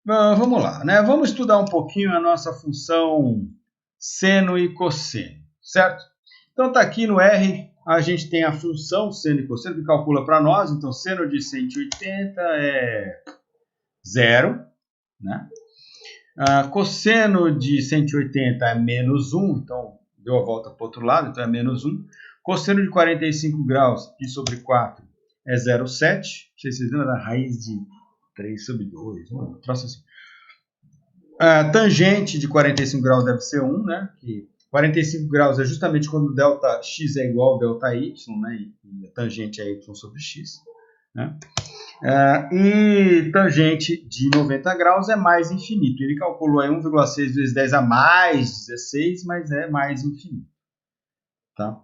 Vamos lá, né? Vamos estudar um pouquinho a nossa função seno e cosseno, certo? Então tá aqui no R, a gente tem a função seno e cosseno que calcula para nós. Então seno de 180 é 0, né? Cosseno de 180 é menos 1, então deu a volta para o outro lado, então é menos 1. Cosseno de 45 graus, π sobre 4, é 0,7. Não sei se vocês lembram da raiz de 3 sobre 2, um troço assim. Tangente de 45 graus deve ser 1, né? Que 45 graus é justamente quando delta x é igual a delta y, né? E a tangente é y sobre x, né? E tangente de 90 graus é mais infinito. Ele calculou aí 1,6 vezes 10 a mais 16, mas é mais infinito. Tá?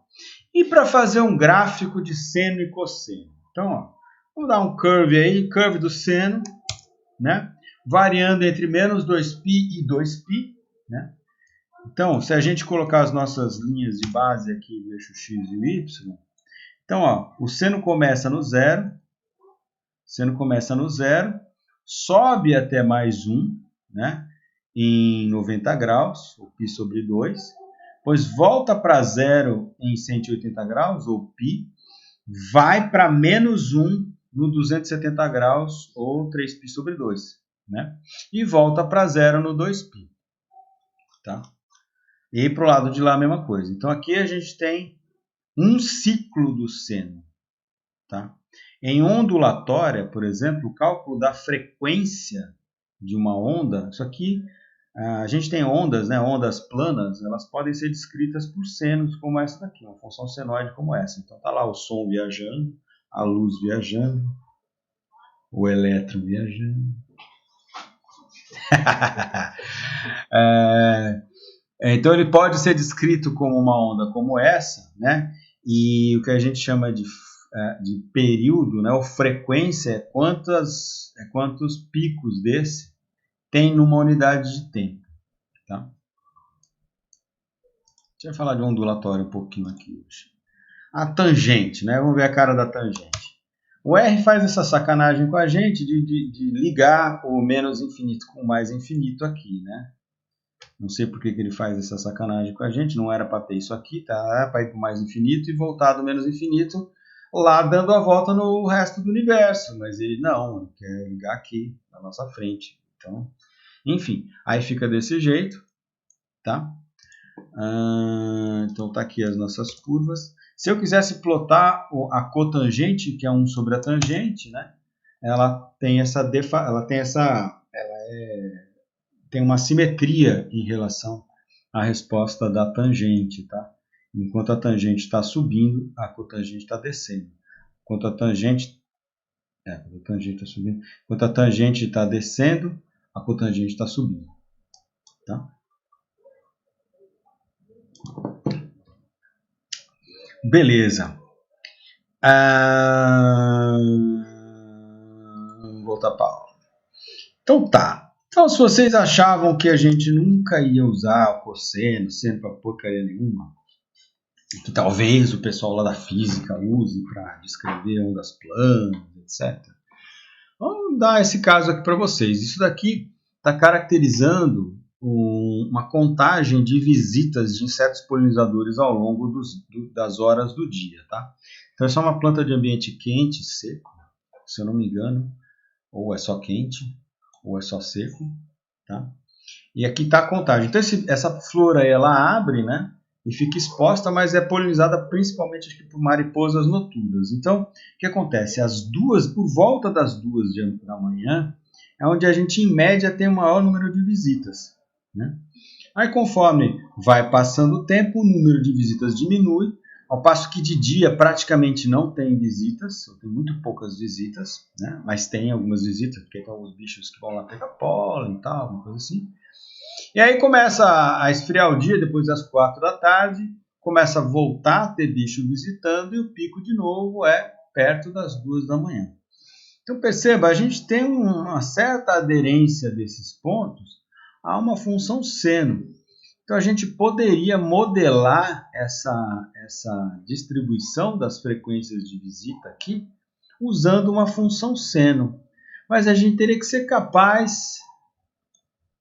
E para fazer um gráfico de seno e cosseno? Então, ó, vamos dar um curve aí, curve do seno, né? Variando entre menos 2π e 2π, né? Então, se a gente colocar as nossas linhas de base aqui do eixo x e o y, então, ó, o seno começa no zero, sobe até mais 1, né? Em 90 graus, ou π sobre 2, depois volta para zero em 180 graus, ou π, vai para menos 1 no 270 graus, ou 3π sobre 2. Né? E volta para zero no 2π. Tá? E para o lado de lá a mesma coisa. Então aqui a gente tem um ciclo do seno. Tá? Em ondulatória, por exemplo, o cálculo da frequência de uma onda, isso aqui, a gente tem ondas, né? Ondas planas, elas podem ser descritas por senos como essa daqui, uma função senoide como essa. Então tá lá o som viajando, a luz viajando, o elétron viajando. Então ele pode ser descrito como uma onda como essa, né? E o que a gente chama de período, né? Ou frequência é quantos picos desse tem numa unidade de tempo. Tá? Deixa eu falar de ondulatório um pouquinho aqui hoje. A tangente, né? Vamos ver a cara da tangente. O R faz essa sacanagem com a gente de ligar o menos infinito com o mais infinito aqui, né? Não sei por que ele faz essa sacanagem com a gente, não era para ter isso aqui, tá? Para ir para o mais infinito e voltar do menos infinito lá dando a volta no resto do universo, mas ele não, ele quer ligar aqui na nossa frente. Então, enfim, aí fica desse jeito, tá? Então tá aqui as nossas curvas. Se eu quisesse plotar a cotangente, que é 1 sobre a tangente, né? Ela tem uma simetria em relação à resposta da tangente, tá? Enquanto a tangente está subindo, a cotangente está descendo. Enquanto a tangente está subindo, enquanto a tangente está descendo, a cotangente está subindo, tá? Beleza. Vamos voltar para a aula. Então tá. Então se vocês achavam que a gente nunca ia usar o cosseno, seno para porcaria nenhuma, que talvez o pessoal lá da física use para descrever ondas planas, etc. Vamos dar esse caso aqui para vocês. Isso daqui está caracterizando uma contagem de visitas de insetos polinizadores ao longo das horas do dia, tá? Então, essa é uma planta de ambiente quente, seco, se eu não me engano, ou é só quente, ou é só seco, tá? E aqui está a contagem. Então, essa flor aí, ela abre, né? E fica exposta, mas é polinizada principalmente acho que por mariposas noturnas. Então, o que acontece? Por volta das 2 da manhã, é onde a gente, em média, tem o maior número de visitas, né? Aí, conforme vai passando o tempo, o número de visitas diminui, ao passo que de dia praticamente não tem visitas, tem muito poucas visitas, né? Mas tem algumas visitas, porque tem alguns bichos que vão lá pegar pólen e tal, uma coisa assim. E aí começa a esfriar o dia, depois das 4 da tarde, começa a voltar a ter bicho visitando e o pico de novo é perto das 2 da manhã. Então perceba, a gente tem uma certa aderência desses pontos a uma função seno. Então a gente poderia modelar essa distribuição das frequências de visita aqui usando uma função seno. mas a gente teria que ser capaz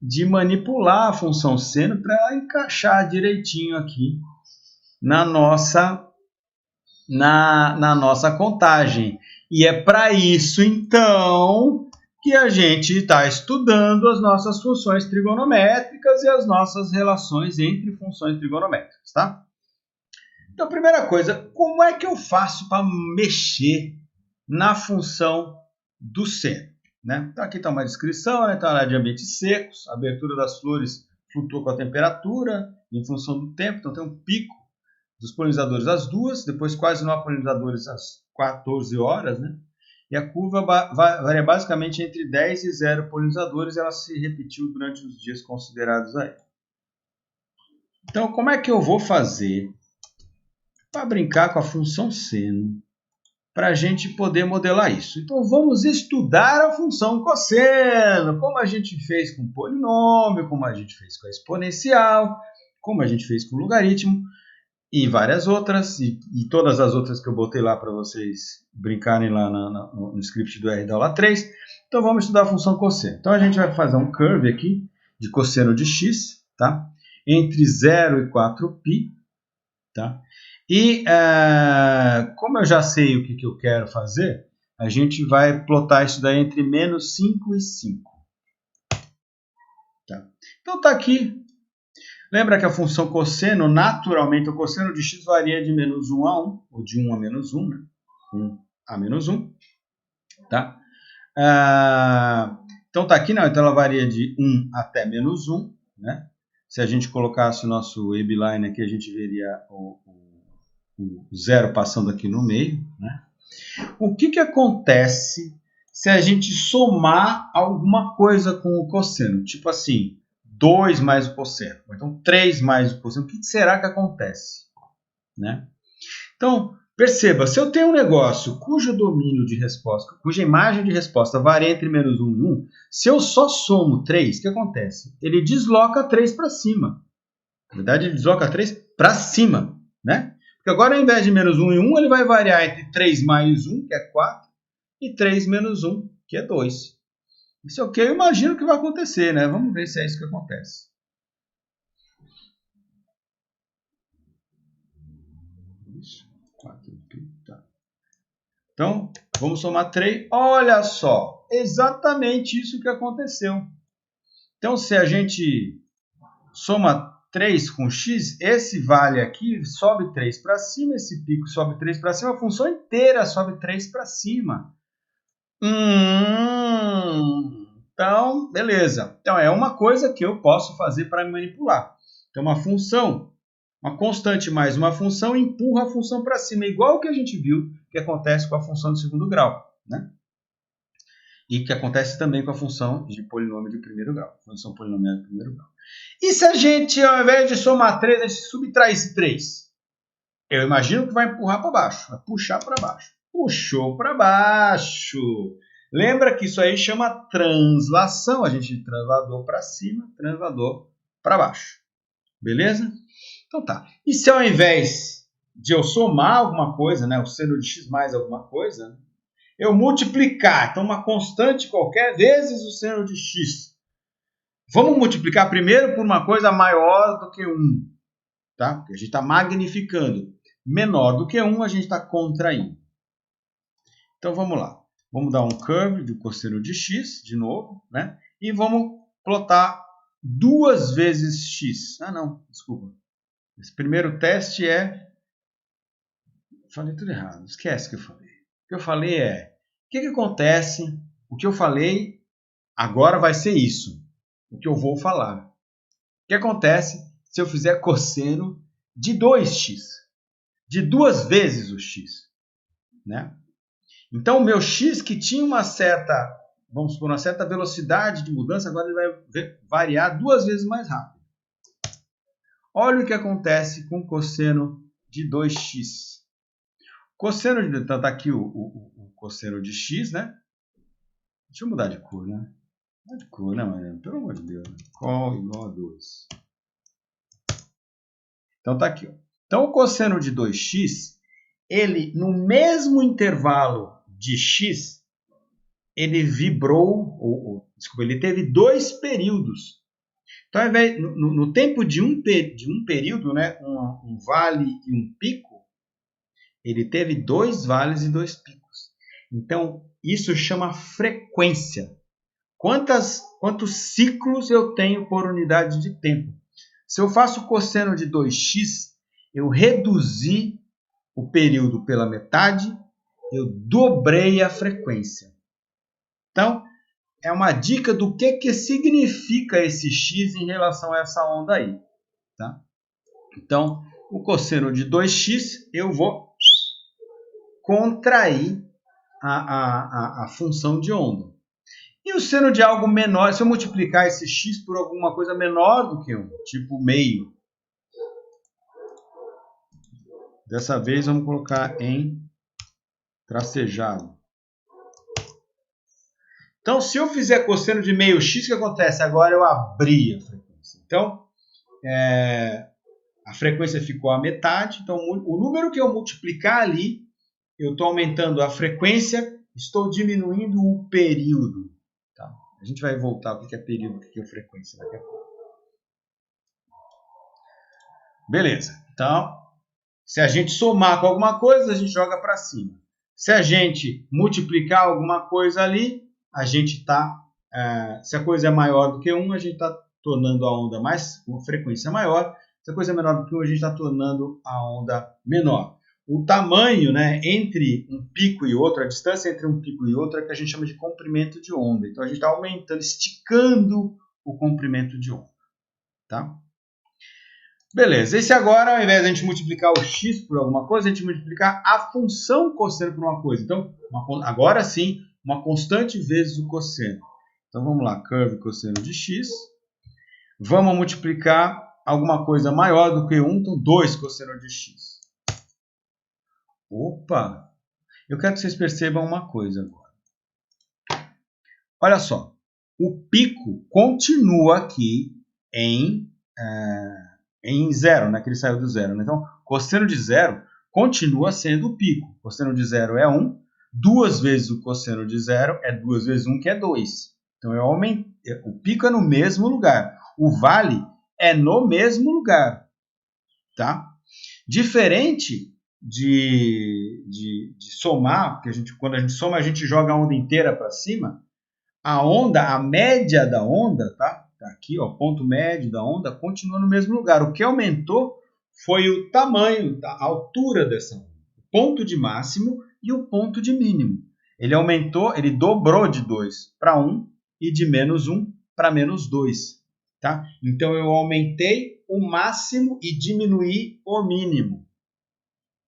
de manipular a função seno para encaixar direitinho aqui na nossa contagem. E é para isso, então, que a gente está estudando as nossas funções trigonométricas e as nossas relações entre funções trigonométricas, tá? Então, primeira coisa, como é que eu faço para mexer na função do seno? Né? Então, aqui está uma descrição, né? Está de ambientes secos, a abertura das flores flutua com a temperatura em função do tempo, então tem um pico dos polinizadores às 2, depois quase não há polinizadores às 14 horas, né? E a curva varia basicamente entre 10 e 0 polinizadores, ela se repetiu durante os dias considerados aí. Então, como é que eu vou fazer para brincar com a função seno, para a gente poder modelar isso? Então, vamos estudar a função cosseno, como a gente fez com o polinômio, como a gente fez com a exponencial, como a gente fez com o logaritmo, e várias outras, e todas as outras que eu botei lá para vocês brincarem lá no script do R da aula 3. Então, vamos estudar a função cosseno. Então, a gente vai fazer um curve aqui de cosseno de x, tá? Entre 0 e 4π, tá? E, como eu já sei o que eu quero fazer, a gente vai plotar isso daí entre menos 5 e 5. Tá? Então, tá aqui. Lembra que a função cosseno, naturalmente, o cosseno de x varia de menos 1 a 1, ou de 1 a menos 1, né? 1 a menos 1, tá? Então, tá aqui, não, então ela varia de 1 até menos 1, né? Se a gente colocasse o nosso abline aqui, a gente veria o zero passando aqui no meio, né? O que acontece se a gente somar alguma coisa com o cosseno? Tipo assim, 2 mais o cosseno, ou então 3 mais o cosseno. O que será que acontece? Né? Então, perceba, se eu tenho um negócio cujo domínio de resposta, cuja imagem de resposta varia entre menos 1 e 1, se eu só somo 3, o que acontece? Ele desloca 3 para cima. Na verdade, ele desloca 3 para cima, né? Porque agora, ao invés de menos 1 e 1, ele vai variar entre 3 mais 1, que é 4, e 3 menos 1, que é 2. Isso é o que eu imagino que vai acontecer, né? Vamos ver se é isso que acontece. Isso, 4, tá. Então, vamos somar 3. Olha só, exatamente isso que aconteceu. Então, se a gente soma 3 com x, esse vale aqui sobe 3 para cima, esse pico sobe 3 para cima, a função inteira sobe 3 para cima. Então, beleza. Então, é uma coisa que eu posso fazer para manipular. Então, uma função, uma constante mais uma função, empurra a função para cima, igual o que a gente viu que acontece com a função de segundo grau, né? E que acontece também com a função de polinômio de primeiro grau, função polinomial de primeiro grau. E se a gente, ao invés de somar 3, a gente subtrai esse 3? Eu imagino que vai empurrar para baixo, vai puxar para baixo. Puxou para baixo. Lembra que isso aí chama translação. A gente transladou para cima, transladou para baixo. Beleza? Então tá. E se ao invés de eu somar alguma coisa, né, o seno de x mais alguma coisa, eu multiplicar, então uma constante qualquer, vezes o seno de x. Vamos multiplicar primeiro por uma coisa maior do que 1. Tá? Porque a gente está magnificando. Menor do que 1, a gente está contraindo. Então vamos lá. Vamos dar um curve do cosseno de x, de novo, né? E vamos plotar 2 vezes x. Ah, não, desculpa. Esse primeiro teste é... Falei tudo errado, esquece o que eu falei. O que eu falei é... O que acontece? O que eu falei agora vai ser isso. O que eu vou falar. O que acontece se eu fizer cosseno de 2x? De 2 vezes o x, né? Então, o meu x, que tinha uma certa, vamos supor, uma certa velocidade de mudança, agora ele vai variar 2 vezes mais rápido. Olha o que acontece com o cosseno de 2x. Cosseno de... Então, está aqui o cosseno de x, né? Deixa eu mudar de cor, né? Não é de cor, né, Mariana? Pelo amor de Deus. Col igual a 2. Então, está aqui. Ó. Então, o cosseno de 2x, ele, no mesmo intervalo de x, ele vibrou, desculpa, ele teve 2 períodos. Então, ao invés, no tempo de um período, né, um vale e um pico, ele teve 2 vales e 2 picos. Então, isso chama frequência. Quantos ciclos eu tenho por unidade de tempo? Se eu faço cosseno de 2x, eu reduzi o período pela metade, eu dobrei a frequência. Então, é uma dica do que significa esse x em relação a essa onda aí. Tá? Então, o cosseno de 2x, eu vou contrair a função de onda. E o seno de algo menor, se eu multiplicar esse x por alguma coisa menor do que 1, tipo meio. Dessa vez vamos colocar em tracejado. Então, se eu fizer cosseno de meio x, o que acontece? Agora eu abri a frequência. Então, a frequência ficou a metade. Então, o número que eu multiplicar ali, eu estou aumentando a frequência, estou diminuindo o período. Tá? A gente vai voltar para o que é período e o que é frequência daqui a pouco. Beleza. Então, se a gente somar com alguma coisa, a gente joga para cima. Se a gente multiplicar alguma coisa ali, a gente está... se a coisa é maior do que 1, a gente está tornando a onda uma frequência maior. Se a coisa é menor do que 1, a gente está tornando a onda menor. O tamanho, né, entre um pico e outro, a distância entre um pico e outro é que a gente chama de comprimento de onda. Então, a gente está aumentando, esticando o comprimento de onda. Tá? Beleza, esse agora, ao invés de a gente multiplicar o x por alguma coisa, a gente multiplicar a função cosseno por uma coisa. Então, agora sim, uma constante vezes o cosseno. Então, vamos lá, curve cosseno de x. Vamos multiplicar alguma coisa maior do que 1, então 2 cosseno de x. Opa! Eu quero que vocês percebam uma coisa agora. Olha só, o pico continua aqui em 0, né? Que ele saiu do 0. Né? Então, cosseno de 0 continua sendo o pico. Cosseno de 0 é 1. 2 vezes o cosseno de 0 é 2 vezes 1, que é 2. Então, o pico é no mesmo lugar. O vale é no mesmo lugar. Tá? Diferente de somar, porque quando a gente soma, a gente joga a onda inteira para cima. A média da onda, tá? Aqui, ó, ponto médio da onda, continua no mesmo lugar. O que aumentou foi o tamanho, a altura dessa onda. O ponto de máximo e o ponto de mínimo. Ele aumentou, ele dobrou de 2 para 1 e de menos 1 para menos 2. Tá? Então, eu aumentei o máximo e diminuí o mínimo.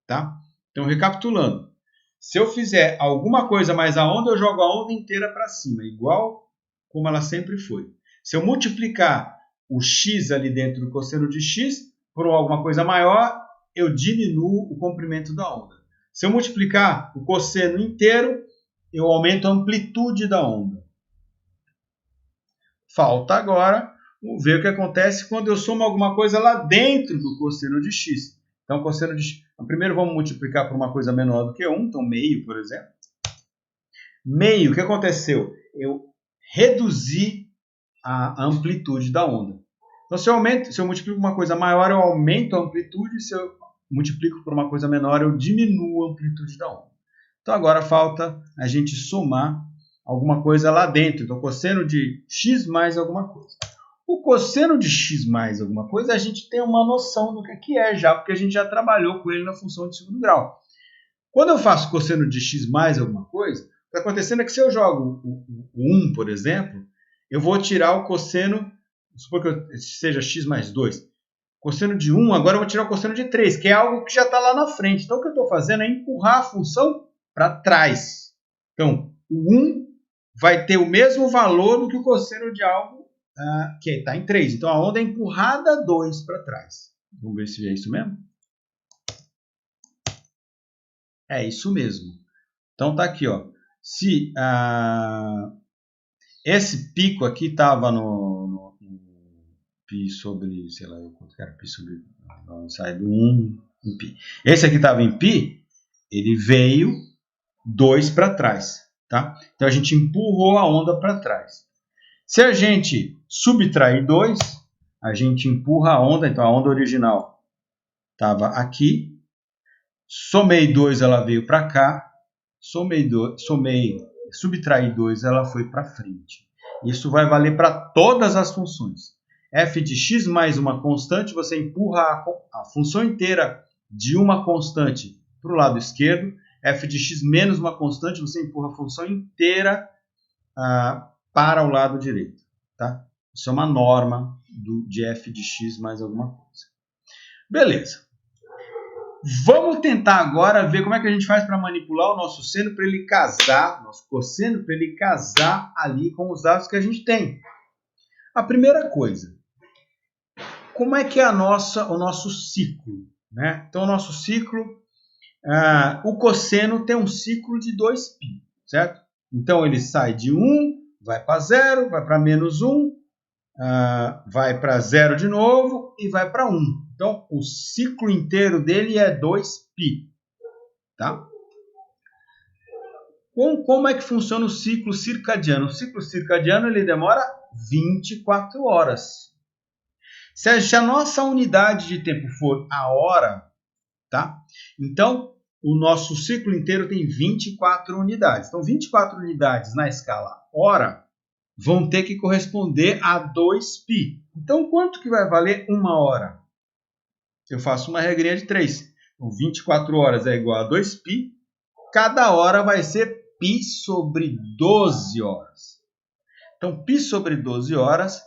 Tá? Então, recapitulando. Se eu fizer alguma coisa mais a onda, eu jogo a onda inteira para cima, igual como ela sempre foi. Se eu multiplicar o x ali dentro do cosseno de x por alguma coisa maior, eu diminuo o comprimento da onda. Se eu multiplicar o cosseno inteiro, eu aumento a amplitude da onda. Falta agora ver o que acontece quando eu somo alguma coisa lá dentro do cosseno de x. Então, cosseno de x... Primeiro vamos multiplicar por uma coisa menor do que 1, então meio, por exemplo. Meio, o que aconteceu? Eu reduzi a amplitude da onda. Então, se eu multiplico por uma coisa maior, eu aumento a amplitude. Se eu multiplico por uma coisa menor, eu diminuo a amplitude da onda. Então, agora falta a gente somar alguma coisa lá dentro. Então, cosseno de x mais alguma coisa. O cosseno de x mais alguma coisa, a gente tem uma noção do que é já, porque a gente já trabalhou com ele na função de segundo grau. Quando eu faço cosseno de x mais alguma coisa, o que está acontecendo é que se eu jogo o 1, por exemplo, eu vou tirar o cosseno, supor que seja x mais 2. Cosseno de 1, agora eu vou tirar o cosseno de 3, que é algo que já está lá na frente. Então, o que eu estou fazendo é empurrar a função para trás. Então, o 1 vai ter o mesmo valor do que o cosseno de algo que está em 3. Então, a onda é empurrada 2 para trás. Vamos ver se é isso mesmo? É isso mesmo. Então, está aqui. Ó. Se esse pico aqui estava no π sobre, sei lá, quanto era π sobre... sai do 1 em π. Esse aqui estava em π, ele veio 2 para trás. Tá? Então a gente empurrou a onda para trás. Se a gente subtrair 2, a gente empurra a onda, então a onda original estava aqui, somei 2, ela veio para cá, subtrair 2, ela foi para frente. Isso vai valer para todas as funções. F de x mais uma constante, você empurra a função inteira de uma constante para o lado esquerdo. F de x menos uma constante, você empurra a função inteira para o lado direito. Tá? Isso é uma norma de f de x mais alguma coisa. Beleza. Vamos tentar agora ver como é que a gente faz para manipular o nosso seno para ele casar, nosso cosseno, para ele casar ali com os dados que a gente tem. A primeira coisa, como é que é o nosso ciclo? Né? Então, o nosso ciclo, o cosseno tem um ciclo de 2π, certo? Então, ele sai de 1, vai para 0, vai para menos 1, vai para 0 de novo e vai para 1. Então, o ciclo inteiro dele é 2π. Tá? Como é que funciona o ciclo circadiano? O ciclo circadiano ele demora 24 horas. Se a nossa unidade de tempo for a hora, tá? Então, o nosso ciclo inteiro tem 24 unidades. Então, 24 unidades na escala hora vão ter que corresponder a 2π. Então, quanto que vai valer uma hora? Eu faço uma regrinha de 3. Então, 24 horas é igual a 2π. Cada hora vai ser π sobre 12 horas. Então, π sobre 12 horas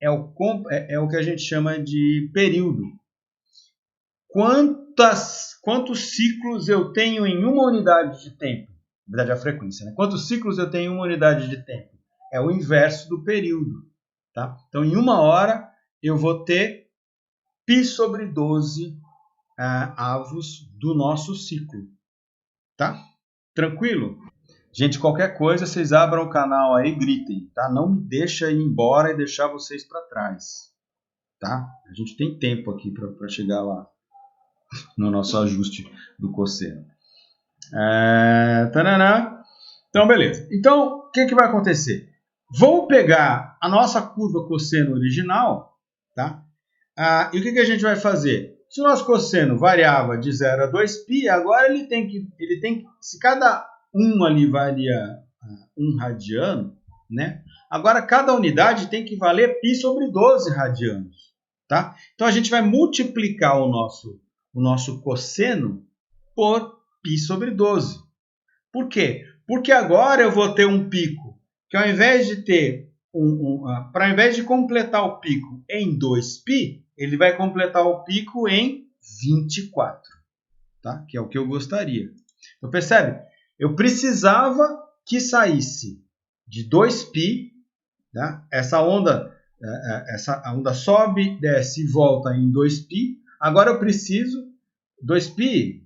é o que a gente chama de período. Quantos ciclos eu tenho em uma unidade de tempo? Na verdade, a frequência. Né? Quantos ciclos eu tenho em uma unidade de tempo? É o inverso do período. Tá? Então, em uma hora, eu vou ter π sobre 12 avos do nosso ciclo. Tá? Tranquilo? Gente, qualquer coisa, vocês abram o canal aí e gritem. Tá? Não me deixa ir embora e deixar vocês para trás. Tá? A gente tem tempo aqui para chegar lá no nosso ajuste do cosseno. Então, beleza. Então, o que vai acontecer? Vamos pegar a nossa curva cosseno original, tá? E o que a gente vai fazer? Se o nosso cosseno variava de 0 a 2π, agora ele tem que se cada um ali varia 1 radiano, né? Agora cada unidade tem que valer π sobre 12 radianos, tá? Então a gente vai multiplicar o nosso cosseno por π sobre 12. Por quê? Porque agora eu vou ter um pico que ao invés de ter ao invés de completar o pico em 2π, ele vai completar o pico em 24, tá? Que é o que eu gostaria. Então percebe? Eu precisava que saísse de 2π, tá? Essa onda sobe, desce e volta em 2π. Agora eu preciso 2π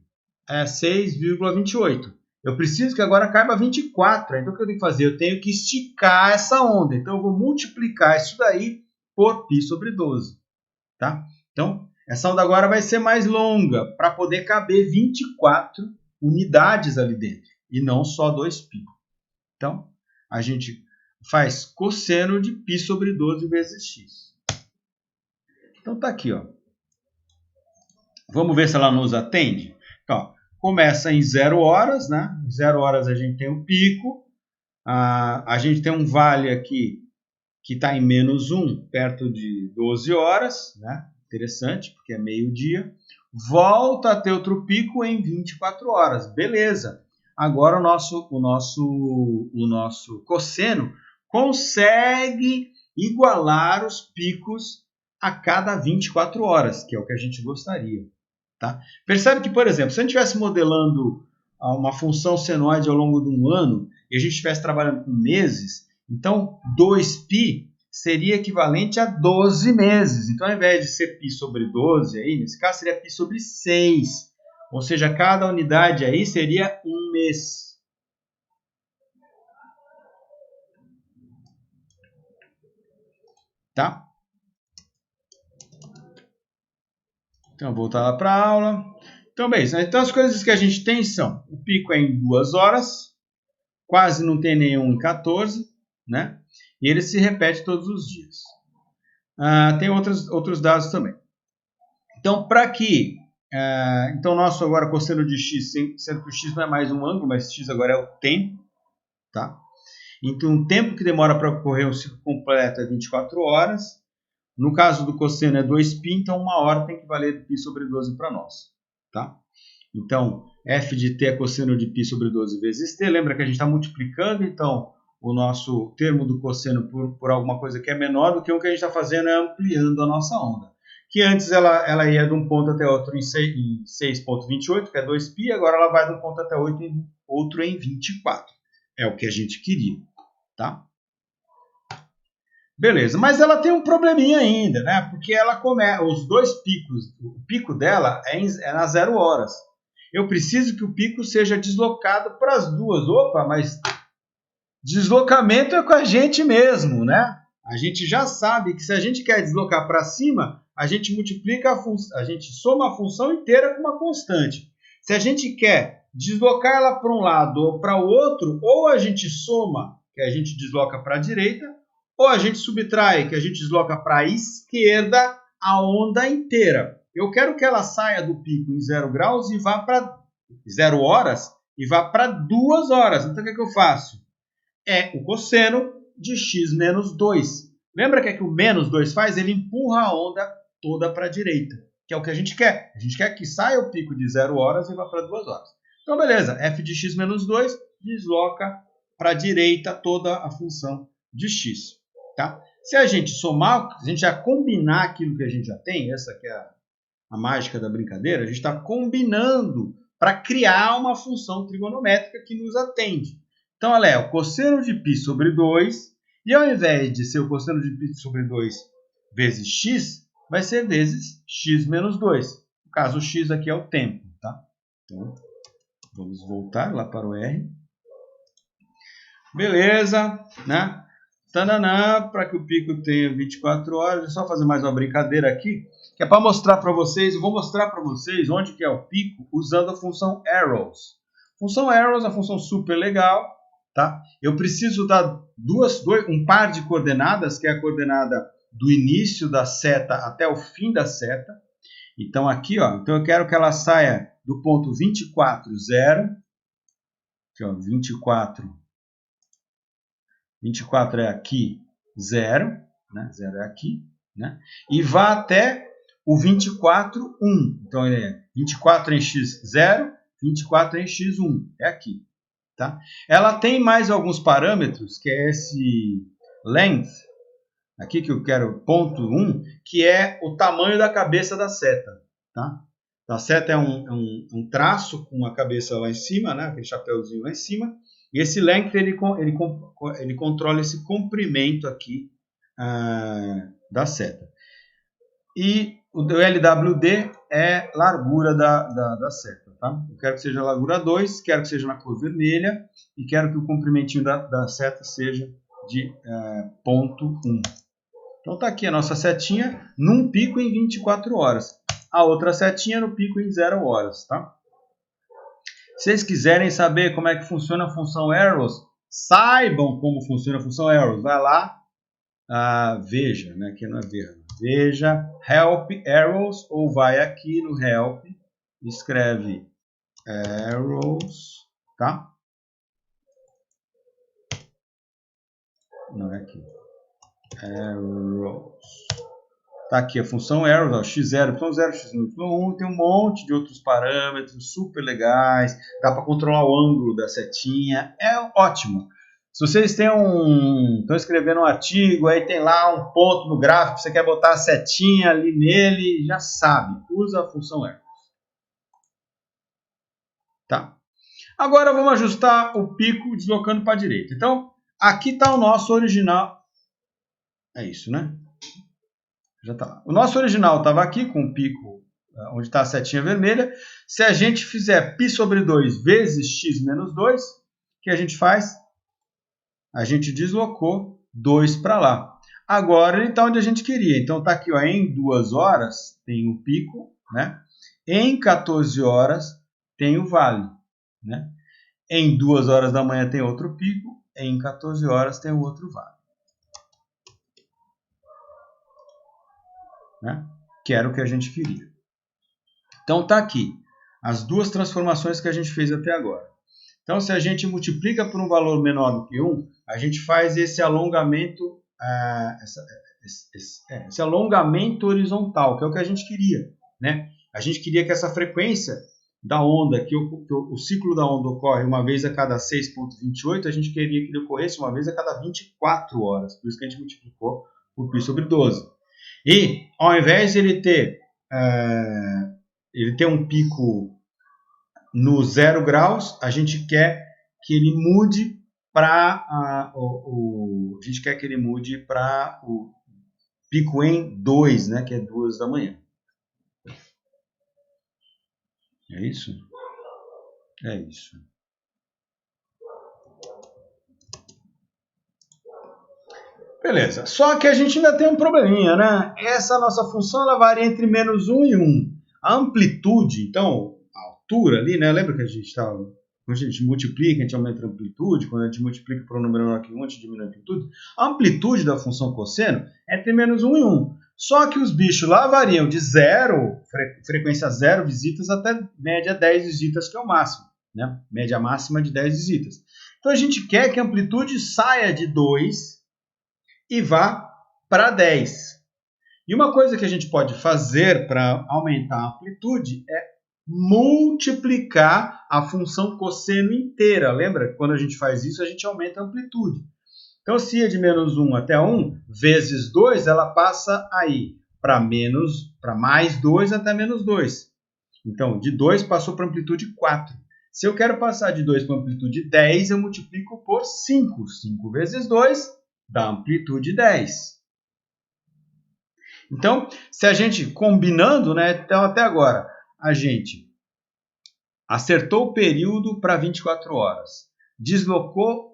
é 6,28. Eu preciso que agora caiba 24. Então, o que eu tenho que fazer? Eu tenho que esticar essa onda. Então, eu vou multiplicar isso daí por π sobre 12. Tá? Então, essa onda agora vai ser mais longa para poder caber 24 unidades ali dentro. E não só 2π. Então, a gente faz cosseno de π sobre 12 vezes x. Então, tá aqui, ó. Vamos ver se ela nos atende? Então, começa em 0 horas, né? Em 0 horas a gente tem um pico, a gente tem um vale aqui que está em menos 1, perto de 12 horas, né? Interessante, porque é meio-dia. Volta a ter outro pico em 24 horas, beleza. Agora o nosso cosseno consegue igualar os picos a cada 24 horas, que é o que a gente gostaria. Tá? Percebe que, por exemplo, se a gente estivesse modelando uma função senoide ao longo de um ano e a gente estivesse trabalhando com meses, então 2π seria equivalente a 12 meses. Então, ao invés de ser π sobre 12, aí, nesse caso seria π sobre 6. Ou seja, cada unidade aí seria um mês. Tá? Então, vou voltar lá para a aula. Então, bem, então as coisas que a gente tem são: o pico é em 2 horas. quase não tem nenhum em 14, né? E ele se repete todos os dias. Tem outros dados também. Então, para que... então, nosso agora cosseno de x, sendo que o x não é mais um ângulo, mas x agora é o tempo, tá? Então, o tempo que demora para ocorrer um ciclo completo é 24 horas. No caso do cosseno é 2π, então 1 hora tem que valer π sobre 12 para nós, tá? Então, f de t é cosseno de π sobre 12 vezes t. Lembra que a gente está multiplicando, então, o nosso termo do cosseno por alguma coisa que é menor do que o que a gente está fazendo é ampliando a nossa onda. Que antes ela ia de um ponto até outro em 6,28, que é 2π, agora ela vai de um ponto até outro em 24. É o que a gente queria, tá? Beleza, mas ela tem um probleminha ainda, né? Porque ela os dois picos, o pico dela é nas 0 horas. Eu preciso que o pico seja deslocado para as duas. Opa, mas deslocamento é com a gente mesmo, né? A gente já sabe que se a gente quer deslocar para cima, a gente multiplica a gente soma a função inteira com uma constante. Se a gente quer deslocar ela para um lado ou para o outro, ou a gente soma, que a gente desloca para a direita, ou a gente subtrai, que a gente desloca para a esquerda a onda inteira. Eu quero que ela saia do pico em 0 graus e vá para 0 horas e vá para 2 horas. Então, o que é que eu faço? É o cosseno de x menos 2. Lembra que é que o menos 2 faz? Ele empurra a onda toda para a direita, que é o que a gente quer. A gente quer que saia o pico de 0 horas e vá para 2 horas. Então, beleza. F de x menos 2 desloca para a direita toda a função de x. Tá? Se a gente somar, se a gente já combinar aquilo que a gente já tem, essa que é a mágica da brincadeira, a gente está combinando para criar uma função trigonométrica que nos atende. Então, ela é o cosseno de π sobre 2, e ao invés de ser o cosseno de π sobre 2 vezes x, vai ser vezes x menos 2. No caso, o x aqui é o tempo. Tá? Então, vamos voltar lá para o R. Beleza, né? Tananã, para que o pico tenha 24 horas, é só fazer mais uma brincadeira aqui, que é para mostrar para vocês, eu vou mostrar para vocês onde que é o pico usando a função arrows. Função arrows é uma função super legal, tá? Eu preciso dar um par de coordenadas, que é a coordenada do início da seta até o fim da seta. Então aqui, ó, então eu quero que ela saia do ponto 24, 0, aqui, ó, 24 é aqui, 0, né? 0 é aqui, né? E vá até o 24, 1. Então, ele é 24 em x, 0, 24 em x, 1. É aqui, tá? Ela tem mais alguns parâmetros, que é esse length, aqui que eu quero, ponto 1, que é o tamanho da cabeça da seta, tá? A seta é um traço com a cabeça lá em cima, né? Aquele chapéuzinho lá em cima. E esse length, ele controla esse comprimento aqui da seta. E o LWD é largura da seta. Tá? Eu quero que seja a largura 2, quero que seja na cor vermelha e quero que o comprimentinho da seta seja de ponto 1. Então está aqui a nossa setinha num pico em 24 horas. A outra setinha no pico em 0 horas. Tá? Se vocês quiserem saber como é que funciona a função arrows, saibam como funciona a função arrows. Vai lá, veja, né? Aqui não é ver. Veja help arrows ou vai aqui no help, escreve arrows, tá? Não é aqui. Arrows. Tá aqui a função arrows, ó, x0, y0, x1, y1, tem um monte de outros parâmetros super legais, dá para controlar o ângulo da setinha, é ótimo. Se vocês estão escrevendo um artigo, aí tem lá um ponto no gráfico, você quer botar a setinha ali nele, já sabe, usa a função arrows. Tá? Agora vamos ajustar o pico deslocando para a direita. Então, aqui está o nosso original. É isso, né? Já tá lá. O nosso original estava aqui com o pico onde está a setinha vermelha. Se a gente fizer π sobre 2 vezes x menos 2, o que a gente faz? A gente deslocou 2 para lá. Agora ele está onde a gente queria. Então está aqui, ó, em 2 horas tem o pico, né? Em 14 horas tem o vale, né? Em 2 horas da manhã tem outro pico, em 14 horas tem outro vale. Né? Que era o que a gente queria. Então tá aqui as duas transformações que a gente fez até agora. Então se a gente multiplica por um valor menor do que 1, a gente faz esse alongamento, esse alongamento horizontal, que é o que a gente queria. Né? A gente queria que essa frequência da onda, que o ciclo da onda ocorre uma vez a cada 6,28, a gente queria que ele ocorresse uma vez a cada 24 horas. Por isso que a gente multiplicou por π sobre 12. E, ao invés de ele ter um pico no 0 graus, a gente quer que ele mude para o pico em 2, né, que é 2 da manhã. É isso? É isso. Beleza. Só que a gente ainda tem um probleminha, né? Essa nossa função ela varia entre menos 1 e 1. A amplitude, então, a altura ali, né? Lembra que a gente estava... Quando a gente multiplica, a gente aumenta a amplitude. Quando a gente multiplica por um número menor que 1, a gente diminui a amplitude. A amplitude da função cosseno é entre menos 1 e 1. Só que os bichos lá variam de 0, frequência 0 visitas, até média 10 visitas, que é o máximo. Né? Média máxima de 10 visitas. Então a gente quer que a amplitude saia de 2 e vá para 10. E uma coisa que a gente pode fazer para aumentar a amplitude é multiplicar a função cosseno inteira. Lembra que quando a gente faz isso, a gente aumenta a amplitude. Então, se é de menos 1 até 1, vezes 2, ela passa aí para mais 2 até menos 2. Então, de 2 passou para amplitude 4. Se eu quero passar de 2 para amplitude 10, eu multiplico por 5. 5 vezes 2 dá amplitude 10. Então, se a gente combinando, né, então até agora, a gente acertou o período para 24 horas, deslocou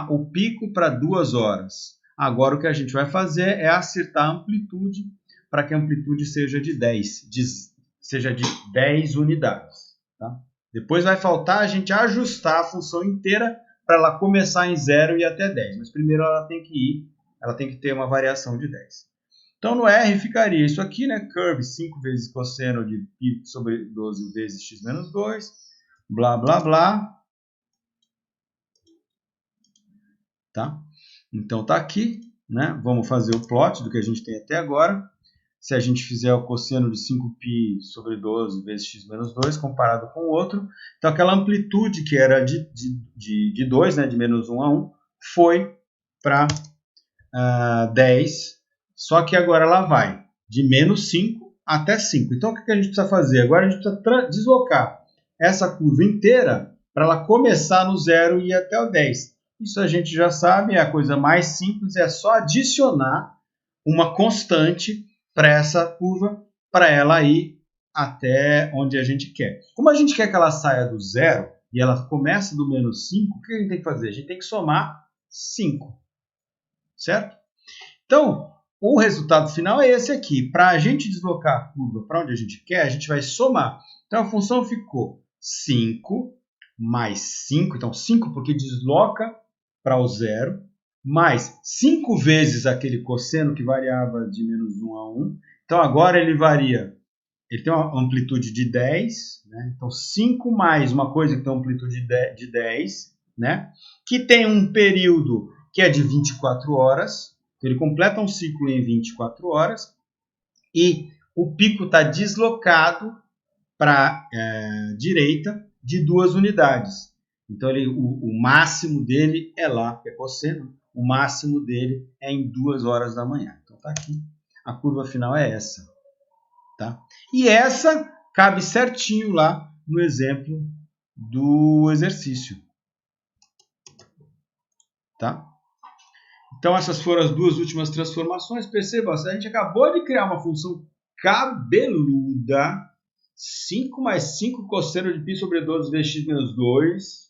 o pico para 2 horas. Agora o que a gente vai fazer é acertar a amplitude para que a amplitude seja de 10 unidades. Tá? Depois vai faltar a gente ajustar a função inteira para ela começar em 0 e ir até 10. Mas primeiro ela tem que ter uma variação de 10. Então no R ficaria isso aqui, né? Curve 5 vezes cosseno de π sobre 12 vezes x menos 2, blá, blá, blá. Tá? Então tá aqui, né? Vamos fazer o plot do que a gente tem até agora. Se a gente fizer o cosseno de 5π sobre 12 vezes x menos 2 comparado com o outro, então aquela amplitude que era de 2, né, de menos 1 a 1, foi para 10, só que agora ela vai de menos 5 até 5. Então o que a gente precisa fazer? Agora a gente precisa deslocar essa curva inteira para ela começar no 0 e ir até o 10. Isso a gente já sabe, é a coisa mais simples, é só adicionar uma constante para essa curva, para ela ir até onde a gente quer. Como a gente quer que ela saia do 0 e ela começa do menos 5, o que a gente tem que fazer? A gente tem que somar 5, certo? Então, o resultado final é esse aqui. Para a gente deslocar a curva para onde a gente quer, a gente vai somar. Então, a função ficou 5 mais 5, então 5 porque desloca para o 0, mais 5 vezes aquele cosseno que variava de menos 1 a 1. Então, agora ele tem uma amplitude de 10, né? Então 5 mais uma coisa que tem uma amplitude de 10, né? Que tem um período que é de 24 horas, ele completa um ciclo em 24 horas, e o pico está deslocado para a direita de 2 unidades. Então, o máximo dele é lá, que é cosseno, o máximo dele é em 2 horas da manhã. Então, está aqui, a curva final é essa. Tá? E essa cabe certinho lá no exemplo do exercício. Tá? Então, essas foram as duas últimas transformações. Perceba, a gente acabou de criar uma função cabeluda, 5 mais 5 cosseno de π sobre 12 vezes x menos 2.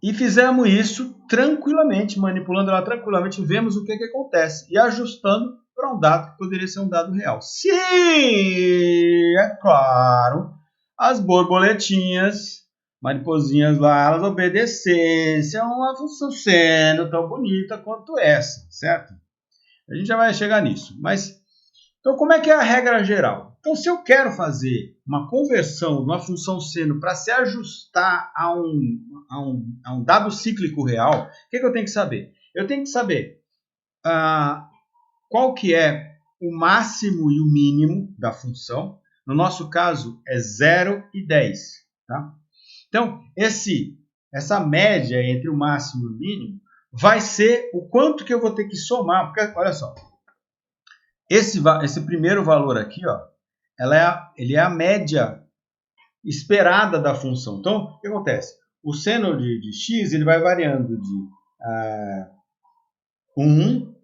E fizemos isso tranquilamente, manipulando ela tranquilamente, vemos o que acontece. E ajustando para um dado que poderia ser um dado real. Se, é claro, as borboletinhas mariposinhas lá, elas obedecessem a uma função seno tão bonita quanto essa, certo? A gente já vai chegar nisso. Mas, então, como é que é a regra geral? Então, se eu quero fazer uma conversão de uma função seno para se ajustar a um dado cíclico real, o que eu tenho que saber? Eu tenho que saber qual que é o máximo e o mínimo da função. No nosso caso, é 0 e 10. Tá? Então, essa média entre o máximo e o mínimo vai ser o quanto que eu vou ter que somar. Porque, olha só, esse primeiro valor aqui, ó, ele é a média esperada da função. Então, o que acontece? O seno de x ele vai variando de 1,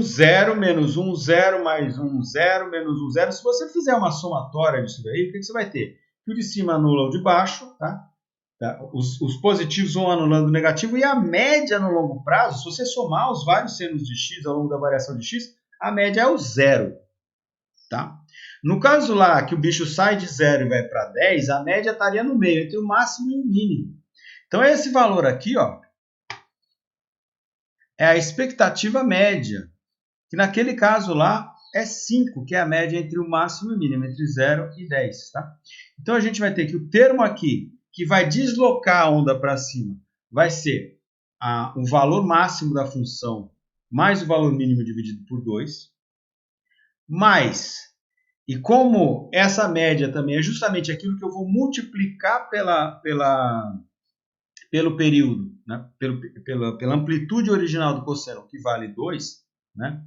0, menos 1, 0, mais 1, 0, menos 1, 0. Se você fizer uma somatória disso daí, o que você vai ter? Que o de cima anula o de baixo, tá? Os positivos vão anulando o negativo e a média no longo prazo, se você somar os vários senos de x ao longo da variação de x, a média é o 0. Tá? No caso lá que o bicho sai de 0 e vai para 10, a média estaria no meio, entre o máximo e o mínimo. Então esse valor aqui, ó, é a expectativa média, que naquele caso lá é 5, que é a média entre o máximo e o mínimo, entre 0 e 10. Tá? Então a gente vai ter que o termo aqui, que vai deslocar a onda para cima, vai ser o valor máximo da função mais o valor mínimo dividido por 2, mais, e como essa média também é justamente aquilo que eu vou multiplicar pelo período, né? pela amplitude original do cosseno, que vale 2, né?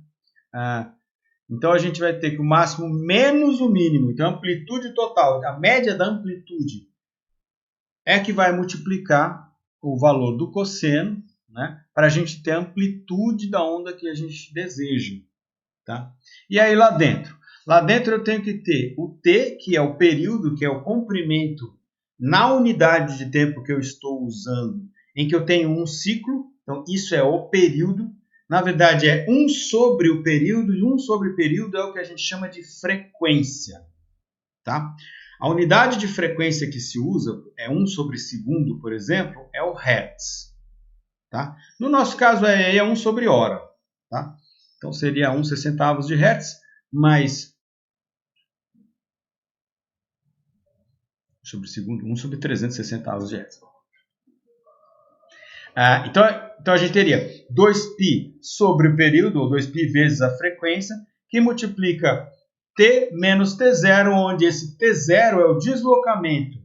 Então a gente vai ter que o máximo menos o mínimo, então a amplitude total, a média da amplitude é que vai multiplicar o valor do cosseno, né, para a gente ter a amplitude da onda que a gente deseja. Tá? E aí lá dentro eu tenho que ter o t, que é o período, que é o comprimento na unidade de tempo que eu estou usando, em que eu tenho um ciclo, então isso é o período. Na verdade é 1 sobre o período, e 1 sobre o período é o que a gente chama de frequência. Tá? A unidade de frequência que se usa é 1 sobre segundo, por exemplo, é o Hertz. Tá? No nosso caso é 1 sobre hora. Tá? Então seria 1/60 de Hertz, mais sobre segundo, 1 sobre 360 de Hertz. Então a gente teria 2π sobre o período, ou 2π vezes a frequência, que multiplica t menos t0, onde esse t0 é o deslocamento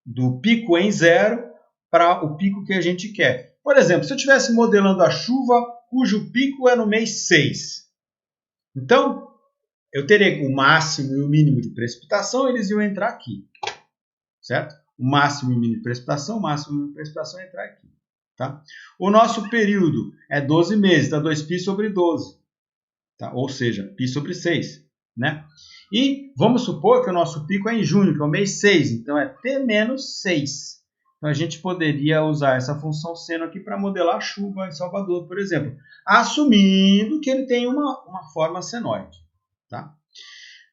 do pico em 0 para o pico que a gente quer. Por exemplo, se eu estivesse modelando a chuva, cujo pico é no mês 6. Então, eu teria o máximo e o mínimo de precipitação, eles iam entrar aqui. Certo? O máximo e o mínimo de precipitação, o máximo e o mínimo de precipitação entrar aqui. Tá? O nosso período é 12 meses, dá 2π sobre 12. Tá? Ou seja, π sobre 6. Né? E vamos supor que o nosso pico é em junho, que é o mês 6, então é t menos 6. Então a gente poderia usar essa função seno aqui para modelar a chuva em Salvador, por exemplo, assumindo que ele tem uma forma senoide. Tá?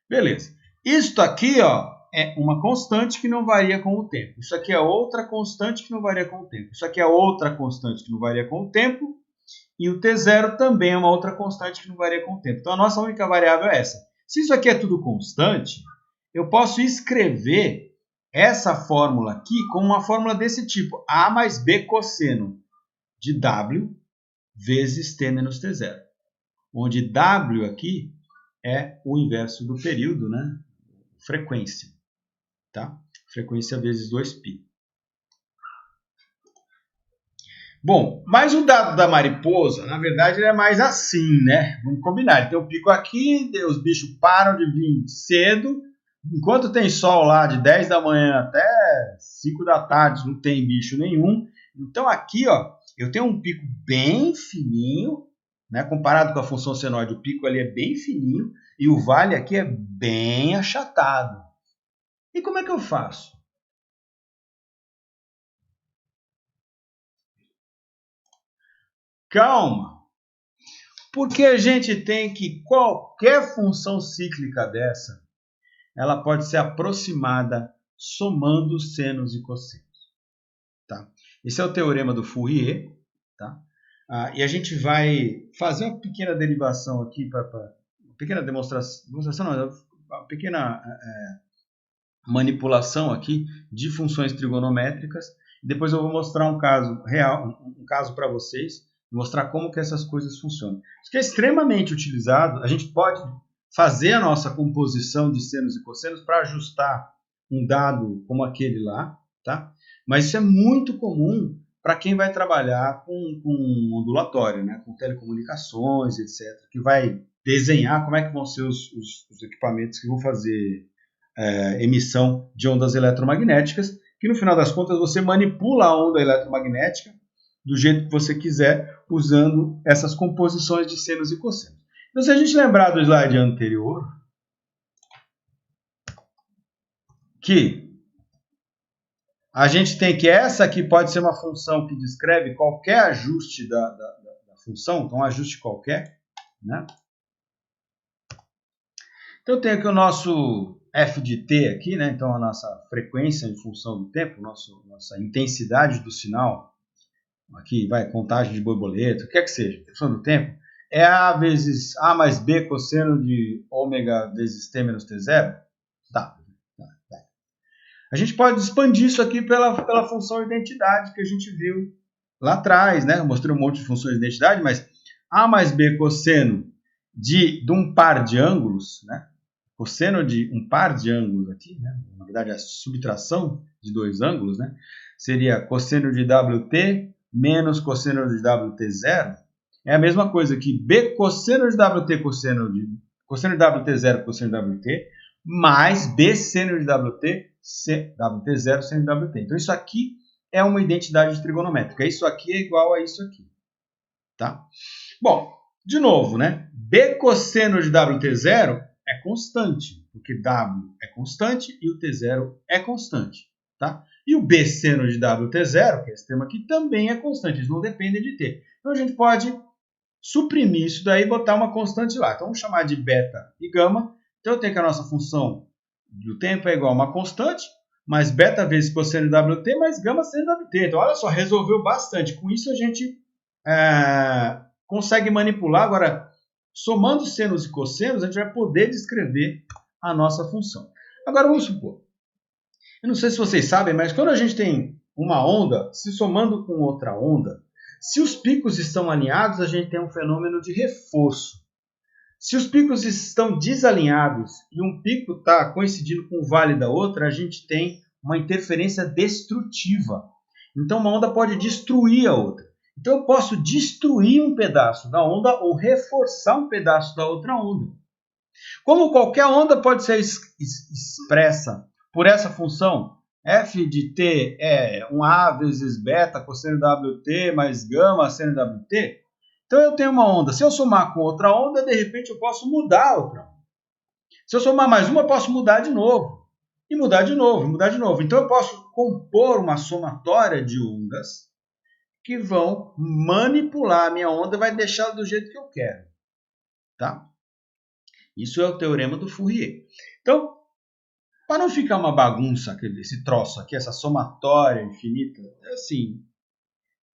Beleza. Isto aqui, ó, é uma constante que não varia com o tempo. Isso aqui é outra constante que não varia com o tempo. Isso aqui é outra constante que não varia com o tempo. E o t0 também é uma outra constante que não varia com o tempo. Então a nossa única variável é essa. Se isso aqui é tudo constante, eu posso escrever essa fórmula aqui como uma fórmula desse tipo. A mais B cosseno de W vezes T menos T0. Onde W aqui é o inverso do período, né? Frequência. Tá? Frequência vezes 2π. Bom, mas o dado da mariposa, na verdade, ele é mais assim, né? Vamos combinar. Ele tem um pico aqui, os bichos param de vir cedo. Enquanto tem sol lá de 10 da manhã até 5 da tarde, não tem bicho nenhum. Então aqui, ó, eu tenho um pico bem fininho, né? Comparado com a função senoide, o pico ali é bem fininho e o vale aqui é bem achatado. E como é que eu faço? Calma, porque a gente tem que qualquer função cíclica dessa, ela pode ser aproximada somando senos e cossenos. Tá? Esse é o teorema do Fourier. Tá? E a gente vai fazer uma pequena derivação aqui, uma pequena demonstração não, uma pequena manipulação aqui de funções trigonométricas. Depois eu vou mostrar um caso real, um caso para vocês, mostrar como que essas coisas funcionam. Isso que é extremamente utilizado. A gente pode fazer a nossa composição de senos e cossenos para ajustar um dado como aquele lá, tá? Mas isso é muito comum para quem vai trabalhar com ondulatório, né? Com telecomunicações, etc., que vai desenhar como é que vão ser os equipamentos que vão fazer emissão de ondas eletromagnéticas, que no final das contas você manipula a onda eletromagnética do jeito que você quiser, usando essas composições de senos e cossenos. Então, se a gente lembrar do slide anterior, que a gente tem que essa aqui pode ser uma função que descreve qualquer ajuste da função, então um ajuste qualquer, né? Então, eu tenho aqui o nosso f de t aqui, né? Então, a nossa frequência em função do tempo, nossa intensidade do sinal, aqui vai contagem de borboleta, o que é que seja, em função do tempo, é a vezes a mais b cosseno de ômega vezes t menos t0? Tá. A gente pode expandir isso aqui pela função identidade que a gente viu lá atrás, né? Eu mostrei um monte de funções de identidade, mas a mais b cosseno de um par de ângulos, né? Cosseno de um par de ângulos aqui, né? Na verdade, a subtração de dois ângulos, né? Seria cosseno de WT menos cosseno de WT0. É a mesma coisa que B cosseno de WT cosseno de WT0 cosseno de WT mais B seno de WT WT0 seno de WT. Então, isso aqui é uma identidade trigonométrica. Isso aqui é igual a isso aqui. Tá? Bom, de novo, né? B cosseno de WT0 é constante, porque W é constante e o T0 é constante. Tá? E o B seno de WT0, que é esse termo aqui, também é constante, eles não dependem de T. Então a gente pode suprimir isso daí e botar uma constante lá. Então vamos chamar de beta e gama. Então eu tenho que a nossa função do tempo é igual a uma constante, mais beta vezes cosseno de WT, mais gama seno de WT. Então olha só, resolveu bastante. Com isso a gente consegue manipular. Agora, somando senos e cossenos, a gente vai poder descrever a nossa função. Agora vamos supor, eu não sei se vocês sabem, mas quando a gente tem uma onda se somando com outra onda, se os picos estão alinhados, a gente tem um fenômeno de reforço. Se os picos estão desalinhados e um pico está coincidindo com o vale da outra, a gente tem uma interferência destrutiva. Então, uma onda pode destruir a outra. Então, eu posso destruir um pedaço da onda ou reforçar um pedaço da outra onda. Como qualquer onda pode ser expressa por essa função, f de t é 1a vezes beta cosseno WT mais gama seno WT. Então eu tenho uma onda. Se eu somar com outra onda, de repente eu posso mudar a outra onda. Se eu somar mais uma, eu posso mudar de novo. E mudar de novo, mudar de novo. Então eu posso compor uma somatória de ondas que vão manipular a minha onda e vai deixá-la do jeito que eu quero. Tá? Isso é o teorema do Fourier. Então, para não ficar uma bagunça, esse troço aqui, essa somatória infinita, assim,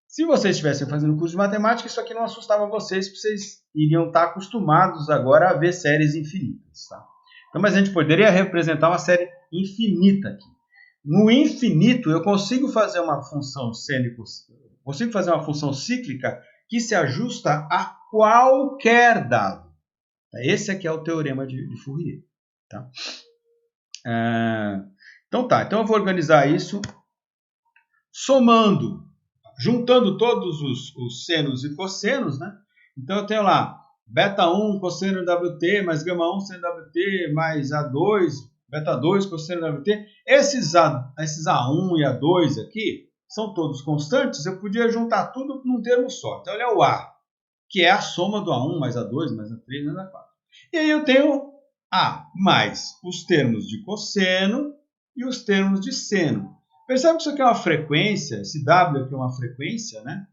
se vocês estivessem fazendo curso de matemática, isso aqui não assustava vocês, porque vocês iriam estar acostumados agora a ver séries infinitas. Tá? Então, mas a gente poderia representar uma série infinita aqui. No infinito, eu consigo fazer uma função consigo fazer uma função cíclica que se ajusta a qualquer dado. Esse aqui é o teorema de Fourier. Tá? Então eu vou organizar isso somando, juntando todos os senos e cossenos, né? Então eu tenho lá beta 1 cosseno de WT mais gama 1 seno de WT mais A2, beta 2 cosseno de WT. Esses A1 e A2 aqui são todos constantes, eu podia juntar tudo num termo só. Então olha o A, que é a soma do A1 mais A2 mais A3 mais A4. E aí eu tenho A mais os termos de cosseno e os termos de seno. Percebe que isso aqui é uma frequência, esse W aqui é uma frequência, né?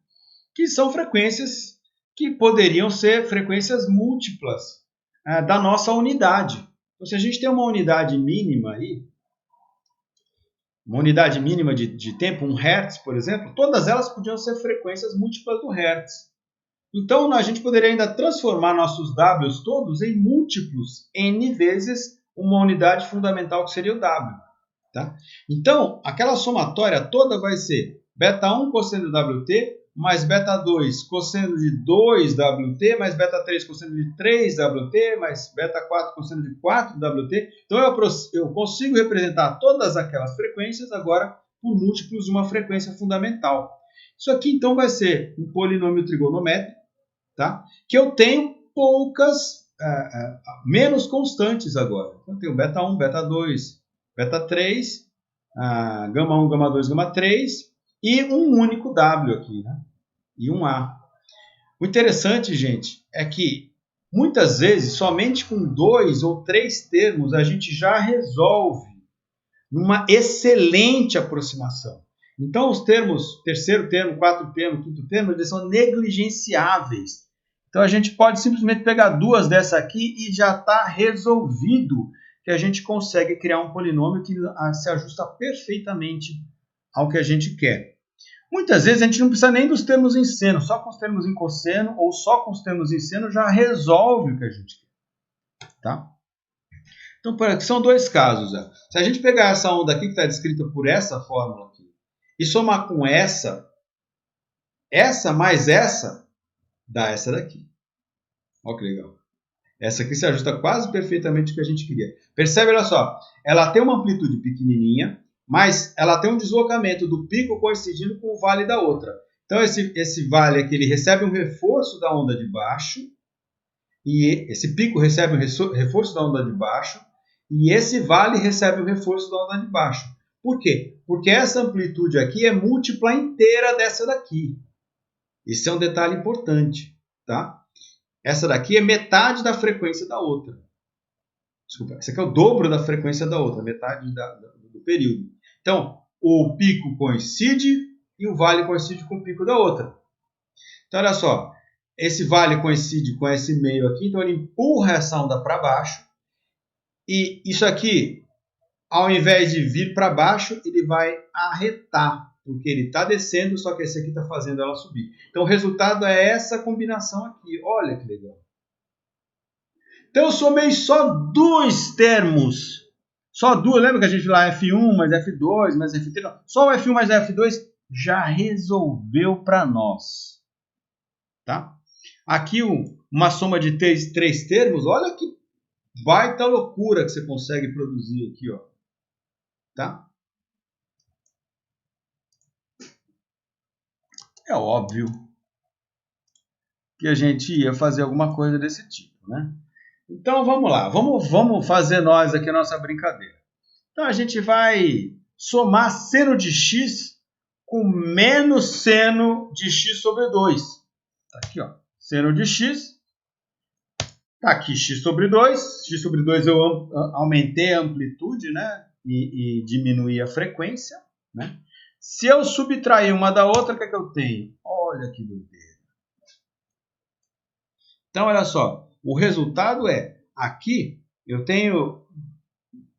Que são frequências que poderiam ser frequências múltiplas da nossa unidade. Então, se a gente tem uma unidade mínima aí, uma unidade mínima de tempo, 1 Hz, por exemplo, todas elas podiam ser frequências múltiplas do Hertz. Então, a gente poderia ainda transformar nossos Ws todos em múltiplos n vezes uma unidade fundamental que seria o W. Tá? Então, aquela somatória toda vai ser beta1 cosseno de WT mais beta2 cosseno de 2WT mais beta3 cosseno de 3WT mais beta4 cosseno de 4WT. Então, eu consigo representar todas aquelas frequências agora por múltiplos de uma frequência fundamental. Isso aqui, então, vai ser um polinômio trigonométrico, tá? Que eu tenho menos constantes agora. Então, eu tenho beta1, beta2, beta3, gama 1, gama 2, gama 3 e um único W aqui, né? E um A. O interessante, gente, é que muitas vezes, somente com 2 ou 3 termos, a gente já resolve numa excelente aproximação. Então, os termos, terceiro termo, quarto termo, quinto termo, eles são negligenciáveis. Então, a gente pode simplesmente pegar duas dessa aqui e já está resolvido que a gente consegue criar um polinômio que se ajusta perfeitamente ao que a gente quer. Muitas vezes a gente não precisa nem dos termos em seno, só com os termos em cosseno ou só com os termos em seno já resolve o que a gente quer. Tá? Então, são dois casos. Se a gente pegar essa onda aqui que está descrita por essa fórmula aqui e somar com essa mais essa, dá essa daqui. Olha que legal. Essa aqui se ajusta quase perfeitamente ao que a gente queria. Percebe, olha só. Ela tem uma amplitude pequenininha, mas ela tem um deslocamento do pico coincidindo com o vale da outra. Então, esse vale aqui ele recebe um reforço da onda de baixo, e esse pico recebe um reforço da onda de baixo, e esse vale recebe um reforço da onda de baixo. Por quê? Porque essa amplitude aqui é múltipla inteira dessa daqui. Esse é um detalhe importante, tá? Essa daqui é metade da frequência da outra. Desculpa, esse aqui é o dobro da frequência da outra, metade do período. Então, o pico coincide e o vale coincide com o pico da outra. Então, olha só. Esse vale coincide com esse meio aqui, então ele empurra essa onda para baixo. E isso aqui, ao invés de vir para baixo, ele vai arretar. Porque ele está descendo, só que esse aqui está fazendo ela subir. Então, o resultado é essa combinação aqui. Olha que legal. Então, eu somei só dois termos. Só duas. Lembra que a gente viu lá F1 mais F2 mais F3? Não. Só o F1 mais F2 já resolveu para nós. Tá? Aqui, uma soma de três termos. Olha que baita loucura que você consegue produzir aqui. Ó. Tá? É óbvio que a gente ia fazer alguma coisa desse tipo, né? Então, vamos lá. Vamos fazer nós aqui a nossa brincadeira. Então, a gente vai somar seno de x com menos seno de x sobre 2. Tá aqui, ó. Seno de x. Tá aqui x sobre 2. X sobre 2 eu aumentei a amplitude, né? E diminuí a frequência, né? Se eu subtrair uma da outra, o que é que eu tenho? Olha que doideira. Então, olha só. O resultado é, aqui eu tenho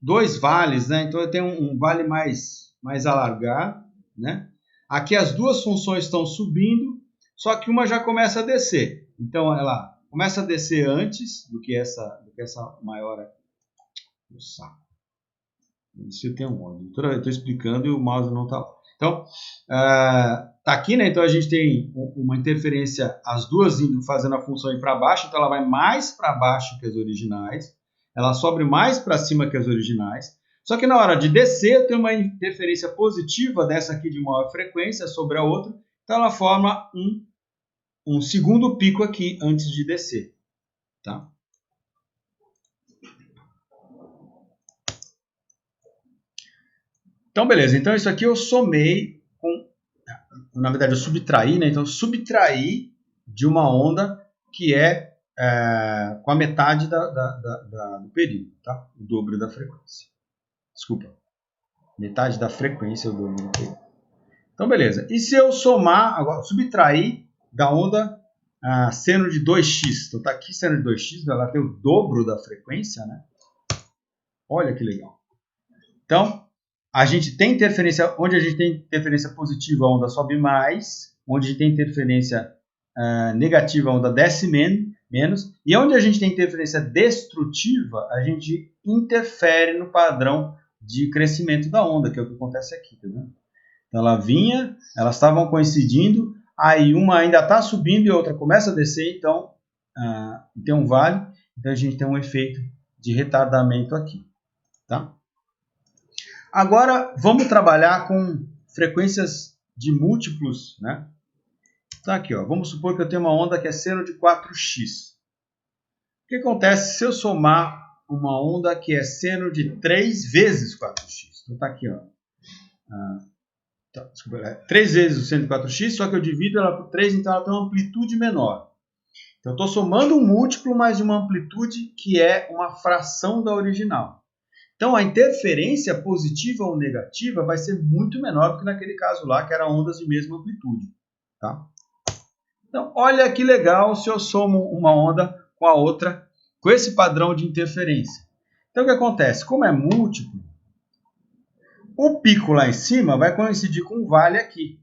dois vales, né? Então eu tenho um vale mais alargado, né? Aqui as duas funções estão subindo, só que uma já começa a descer. Então ela começa a descer antes do que essa maior aqui. O saco. Isso eu tenho um monte. Eu estou explicando e o mouse não está lá. Então, tá aqui, né? Então a gente tem uma interferência, as duas indo fazendo a função ir para baixo, então ela vai mais para baixo que as originais, ela sobe mais para cima que as originais. Só que na hora de descer, eu tenho uma interferência positiva dessa aqui de maior frequência sobre a outra, então ela forma um segundo pico aqui antes de descer, tá? Então, beleza. Então, isso aqui eu somei com... Na verdade, eu subtraí, né? Então, eu subtraí de uma onda que é com a metade do período, tá? O dobro da frequência. Desculpa. Metade da frequência, o dobro do período. Então, beleza. E se eu somar, agora, subtrair da onda seno de 2x. Então, tá aqui seno de 2x, ela tem o dobro da frequência, né? Olha que legal. Então, a gente tem interferência, onde a gente tem interferência positiva, a onda sobe mais, onde a gente tem interferência negativa, a onda desce menos, e onde a gente tem interferência destrutiva, a gente interfere no padrão de crescimento da onda, que é o que acontece aqui, tá vendo? Então ela vinha, elas estavam coincidindo, aí uma ainda está subindo e a outra começa a descer, então tem um vale, então a gente tem um efeito de retardamento aqui, tá? Agora vamos trabalhar com frequências de múltiplos, né? Tá aqui, ó. Vamos supor que eu tenho uma onda que é seno de 4x. O que acontece se eu somar uma onda que é seno de 3 vezes 4x? Então tá aqui, ó. 3 vezes o seno de 4x, só que eu divido ela por 3, então ela tem uma amplitude menor. Então eu estou somando um múltiplo mais de uma amplitude que é uma fração da original. Então a interferência positiva ou negativa vai ser muito menor do que naquele caso lá, que era ondas de mesma amplitude. Tá? Então olha que legal se eu somo uma onda com a outra, com esse padrão de interferência. Então o que acontece? Como é múltiplo, o pico lá em cima vai coincidir com o vale aqui.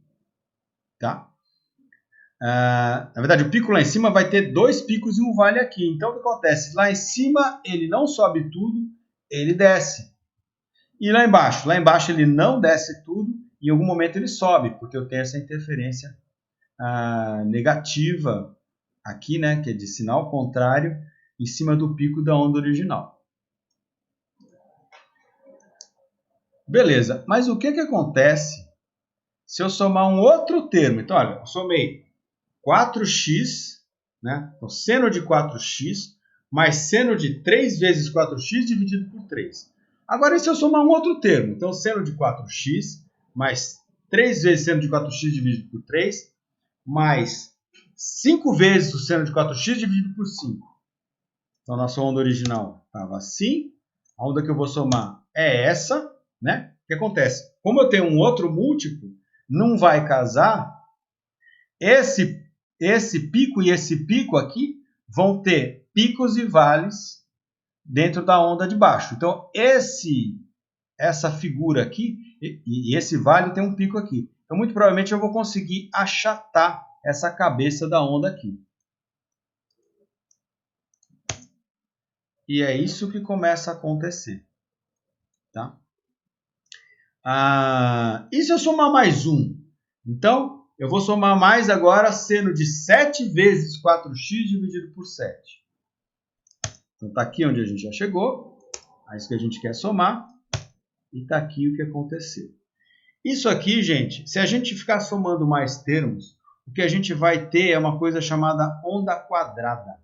Tá? Na verdade, o pico lá em cima vai ter 2 picos e um vale aqui. Então o que acontece? Lá em cima ele não sobe tudo, ele desce. E lá embaixo ele não desce tudo, e em algum momento ele sobe, porque eu tenho essa interferência negativa aqui, né, que é de sinal contrário, em cima do pico da onda original. Beleza, mas o que acontece se eu somar um outro termo? Então, olha, eu somei 4x, né, então seno de 4x, mais seno de 3 vezes 4x dividido por 3. Agora, e se eu somar um outro termo? Então, seno de 4x mais 3 vezes seno de 4x dividido por 3, mais 5 vezes o seno de 4x dividido por 5. Então, a nossa onda original estava assim. A onda que eu vou somar é essa, né? O que acontece? Como eu tenho um outro múltiplo, não vai casar. Esse pico e esse pico aqui vão ter picos e vales dentro da onda de baixo. Então, essa figura aqui e esse vale tem um pico aqui. Então, muito provavelmente eu vou conseguir achatar essa cabeça da onda aqui. E é isso que começa a acontecer. Tá? E se eu somar mais um? Então, eu vou somar mais agora seno de 7 vezes 4x dividido por 7. Então, está aqui onde a gente já chegou. É isso que a gente quer somar. E está aqui o que aconteceu. Isso aqui, gente, se a gente ficar somando mais termos, o que a gente vai ter é uma coisa chamada onda quadrada.